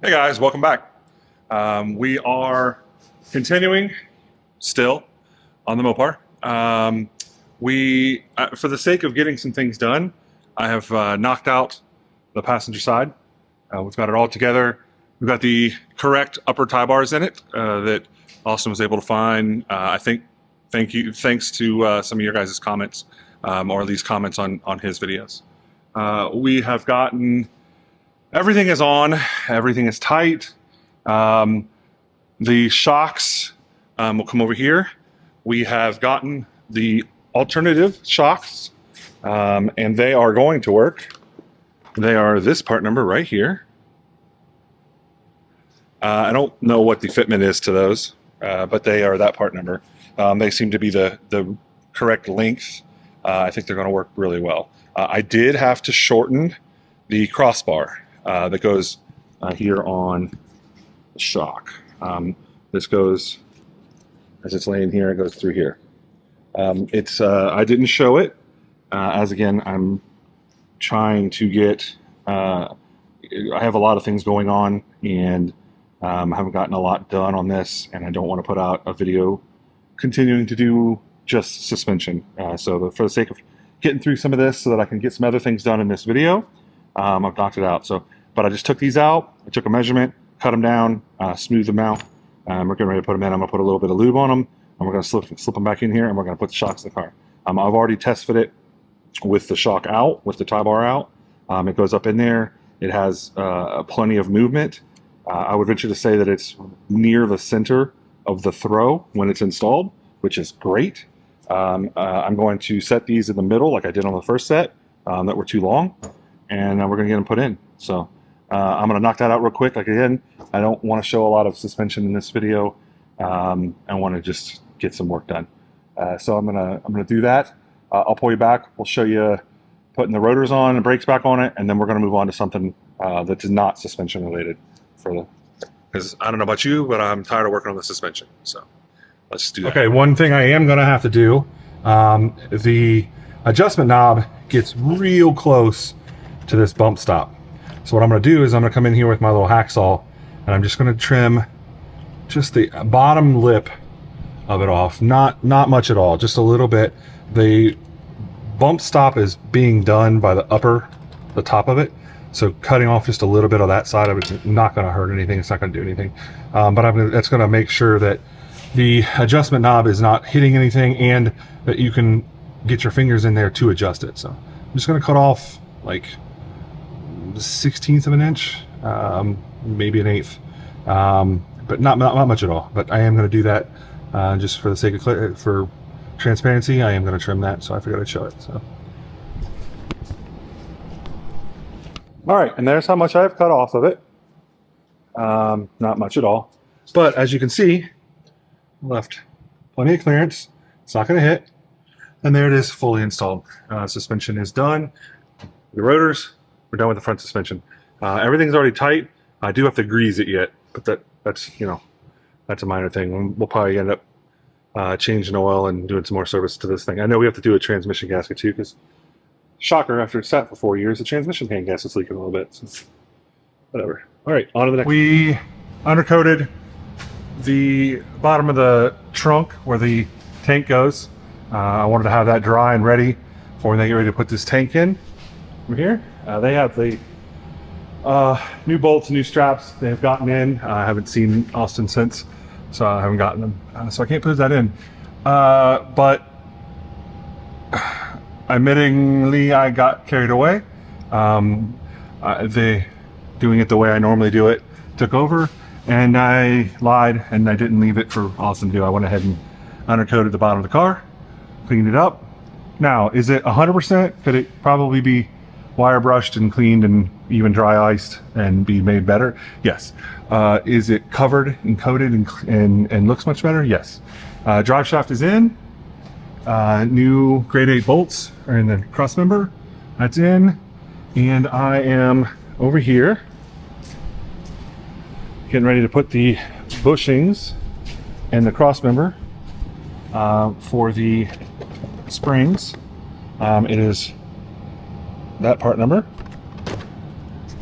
Hey guys, welcome back. We are continuing still on the Mopar. For the sake of getting some things done, I have knocked out the passenger side. We've got it all together. We've got the correct upper tie bars in it that Austin was able to find. I think thanks to some of your guys' comments, or at least comments on his videos. We have gotten everything is on, everything is tight. The shocks will come over here. We have gotten the alternative shocks, and they are going to work. They are this part number right here. I don't know what the fitment is to those, but they are that part number. They seem to be the correct length. I think they're going to work really well. I did have to shorten the crossbar that goes here on the shock. This goes, as it's laying here, it goes through here. I didn't show it, as again, I'm trying to get, I have a lot of things going on, and I haven't gotten a lot done on this, and I don't want to put out a video continuing to do just suspension. So for the sake of getting through some of this so that I can get some other things done in this video, I've knocked it out. But I just took these out, I took a measurement, cut them down, smoothed them out. We're getting ready to put them in. I'm gonna put a little bit of lube on them, and we're gonna slip them back in here, and we're gonna put the shocks in the car. I've already test fit it with the shock out, with the tie bar out. It goes up in there. It has plenty of movement. I would venture to say that it's near the center of the throw when it's installed, which is great. I'm going to set these in the middle like I did on the first set that were too long, and we're gonna get them put in. So I'm gonna knock that out real quick. Like again, I don't want to show a lot of suspension in this video. I want to just get some work done. So I'm gonna do that. I'll pull you back. We'll show you putting the rotors on and brakes back on it, and then we're gonna move on to something that is not suspension related. Because I don't know about you, but I'm tired of working on the suspension. So let's do that. Okay, one thing I am gonna have to do, the adjustment knob gets real close to this bump stop. So what I'm gonna do is I'm gonna come in here with my little hacksaw, and I'm just gonna trim just the bottom lip of it off. Not much at all, just a little bit. The bump stop is being done by the top of it. So cutting off just a little bit of that side of it is not gonna hurt anything. It's not gonna do anything. But that's gonna make sure that the adjustment knob is not hitting anything, and that you can get your fingers in there to adjust it. So I'm just gonna cut off like 1/16 of an inch, maybe an 1/8, but not much at all. But I am going to do that just for the sake of for transparency. I am going to trim that, so I figured I'd show it. So, all right, and there's how much I've cut off of it. Not much at all, but as you can see, left plenty of clearance. It's not going to hit, and there it is, fully installed. Suspension is done. The rotors. We're done with the front suspension. Everything's already tight. I do have to grease it yet, but that's a minor thing. We'll probably end up changing oil and doing some more service to this thing. I know we have to do a transmission gasket too, because shocker, after it's sat for 4 years, the transmission pan gasket's leaking a little bit. So whatever. All right, on to the next. We undercoated the bottom of the trunk where the tank goes. I wanted to have that dry and ready before they get ready to put this tank in. Over here, they have the new bolts, new straps they've gotten in. I haven't seen Austin since, so I haven't gotten them. So I can't put that in. But admittingly, I got carried away. Doing it the way I normally do it took over, and I lied, and I didn't leave it for Austin to do. I went ahead and undercoated the bottom of the car, cleaned it up. Now, is it 100%? Could it probably be wire brushed and cleaned and even dry iced and be made better? Yes. Is it covered and coated and looks much better? Yes. Drive shaft is in. New grade 8 bolts are in the cross member. That's in. And I am over here getting ready to put the bushings and the cross member for the springs. It is that part number,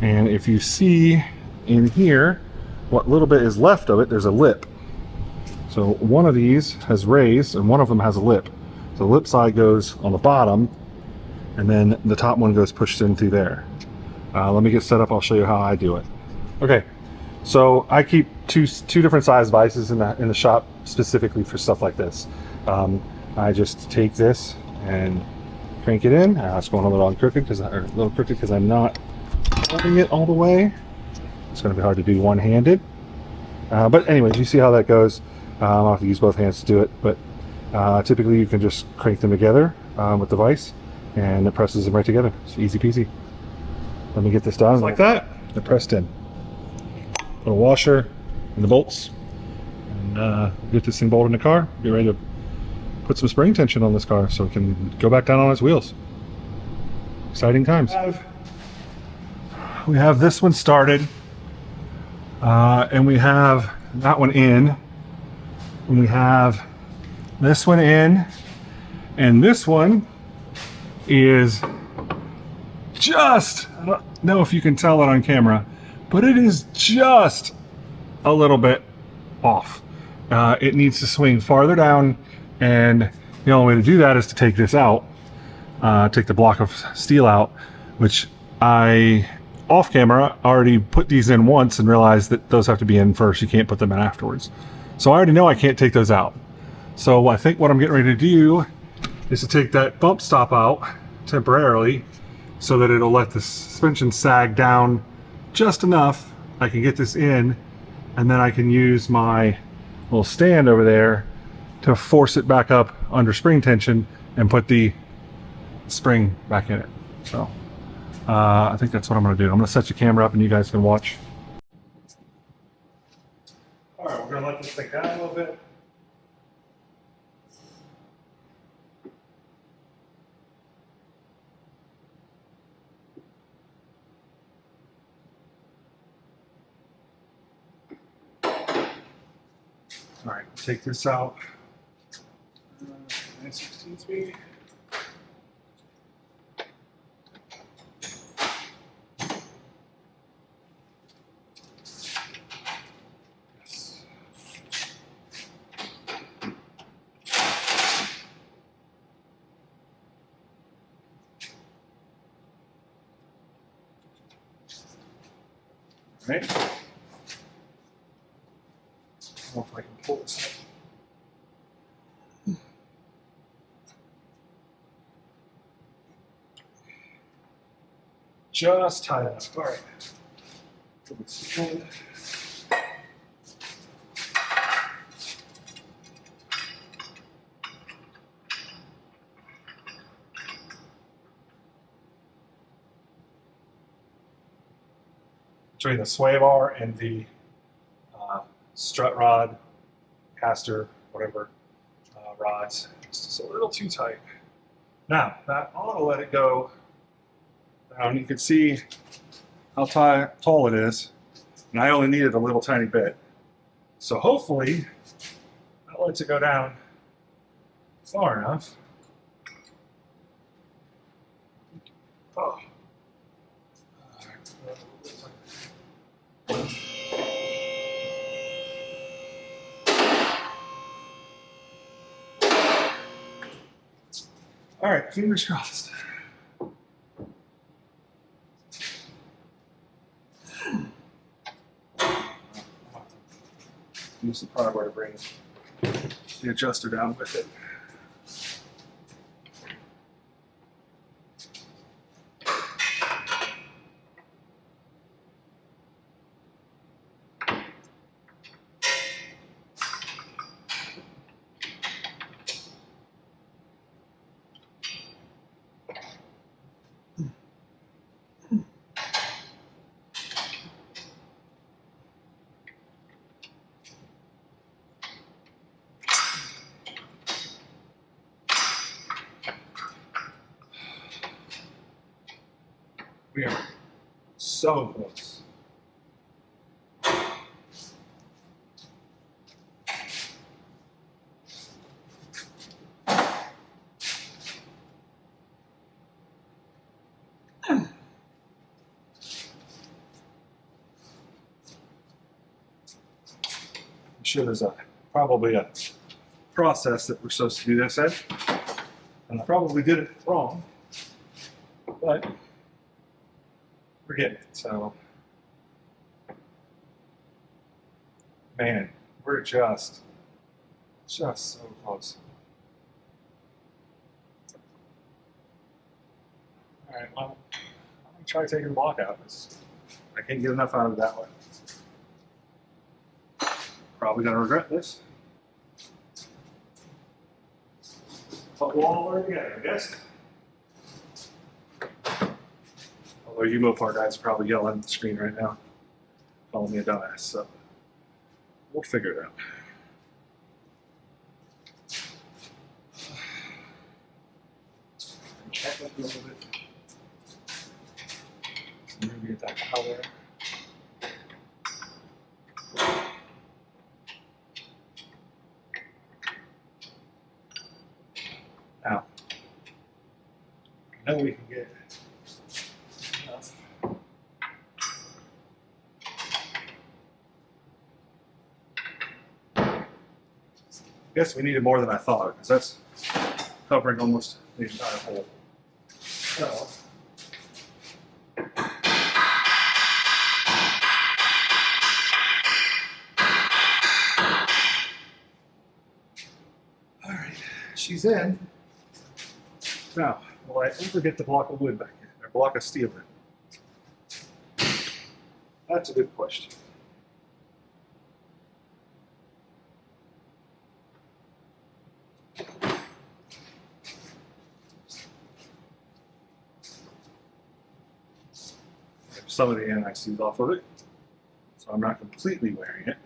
and if you see in here, what little bit is left of it, there's a lip. So one of these has raised and one of them has a lip. So the lip side goes on the bottom and then the top one goes pushed in through there. Let me get set up, I'll show you how I do it. Okay, so I keep two different size vices in the shop specifically for stuff like this. I just take this and crank it in. It's going a little crooked because I'm not holding it all the way. It's going to be hard to do one-handed. But anyways, you see how that goes. I'll have to use both hands to do it, but typically you can just crank them together with the vise and it presses them right together. It's easy peasy. Let me get this done. Just like that, they're pressed in. Put a washer in the bolts and get this thing bolted in the car. Get ready to put some spring tension on this car so it can go back down on its wheels. Exciting times. We have this one started and we have that one in and we have this one in and this one is just, I don't know if you can tell it on camera, but it is just a little bit off. It needs to swing farther down, and the only way to do that is to take this out, take the block of steel out, which I, off camera, already put these in once and realized that those have to be in first. You can't put them in afterwards. So I already know I can't take those out. So I think what I'm getting ready to do is to take that bump stop out temporarily so that it'll let the suspension sag down just enough. I can get this in and then I can use my little stand over there to force it back up under spring tension and put the spring back in it. So I think that's what I'm going to do. I'm going to set the camera up and you guys can watch. All right, we're going to let this thing down a little bit. All right, take this out. 9/16 speed. Yes. All right. I don't know if I can pull this up. Just tie that up. All right. Between the sway bar and the strut rod, caster, whatever rods, it's just a little too tight. Now, that ought to let it go down. You can see how tall it is, and I only needed a little tiny bit. So hopefully, that lets it go down far enough. Oh. All right, fingers crossed. Use the pry bar to bring the adjuster down with it. We are so close. sure there's probably a process that we're supposed to do this in, and I probably did it wrong, but we're getting it. So, man, we're just so close. All right, well, I'm gonna try taking the block out. I can't get enough out of it that way. Probably gonna regret this, but we'll all learn together, I guess. Although you Mopar guys are probably yelling at the screen right now, calling me a dumbass, so we'll figure it out. Check up a little bit. So maybe get that color. Now, I know we can get enough. I guess we needed more than I thought, because that's covering almost the entire hole. So, all right, she's in. Now, will I ever get the block of wood back in, or block of steel in? That's a good question. Some of the anti-seals off of it, so I'm not completely wearing it.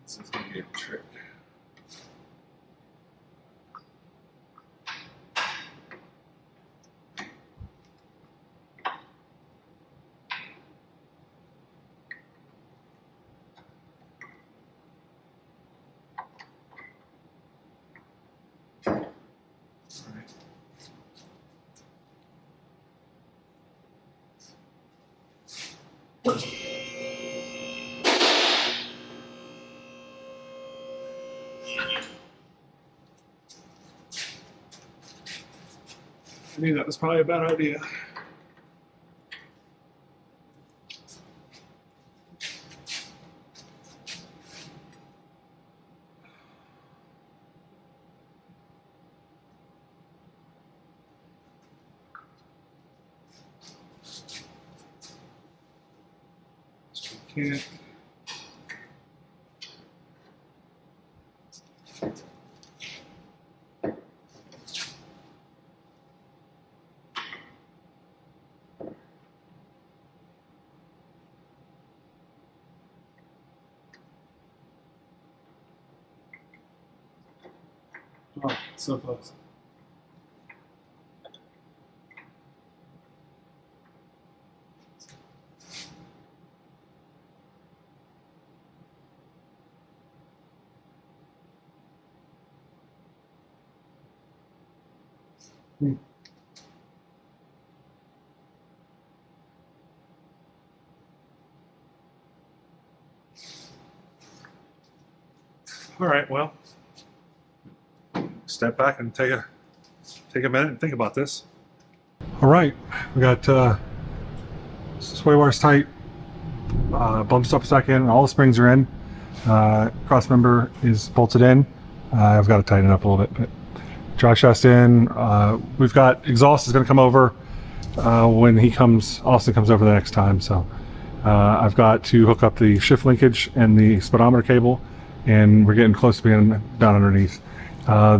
This is going to be a trick. I knew that was probably a bad idea. So we can't. Oh, so close. All right, well, step back and take a minute and think about this. All right, we got sway bars tight, bump stops back in, all the springs are in. Cross member is bolted in. I've got to tighten it up a little bit, but drag shaft's in. We've got exhaust is going to come over when Austin comes over the next time. So I've got to hook up the shift linkage and the speedometer cable, and we're getting close to being down underneath. I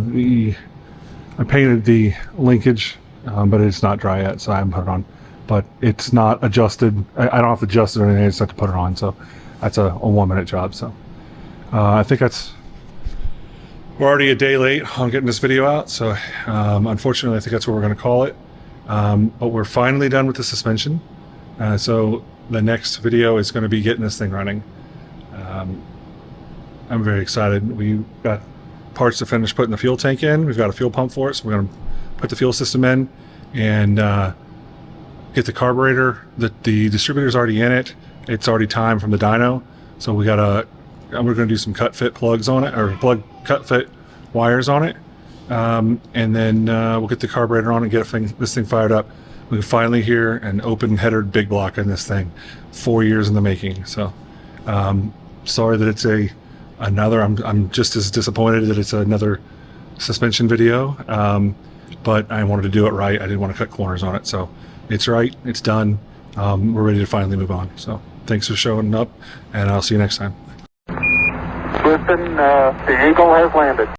painted the linkage, but it's not dry yet, so I haven't put it on. But it's not adjusted. I don't have to adjust it or anything. I just have to put it on. So that's a 1 minute job. So I think we're already a day late on getting this video out. So unfortunately, I think that's what we're going to call it. But we're finally done with the suspension. So the next video is going to be getting this thing running. I'm very excited. We got parts to finish putting the fuel tank in. We've got a fuel pump for it, so we're going to put the fuel system in and get the carburetor. The distributor's already in it. It's already timed from the dyno, so we're going to do some cut fit plugs on it, or cut fit wires on it, and then we'll get the carburetor on and get this thing fired up. We can finally hear an open headered big block in this thing. 4 years in the making. So sorry that it's another. I'm just as disappointed that it's another suspension video, but I wanted to do it right. I didn't want to cut corners on it, so it's right. It's done. We're ready to finally move on. So thanks for showing up, and I'll see you next time. Listen, the Eagle has landed.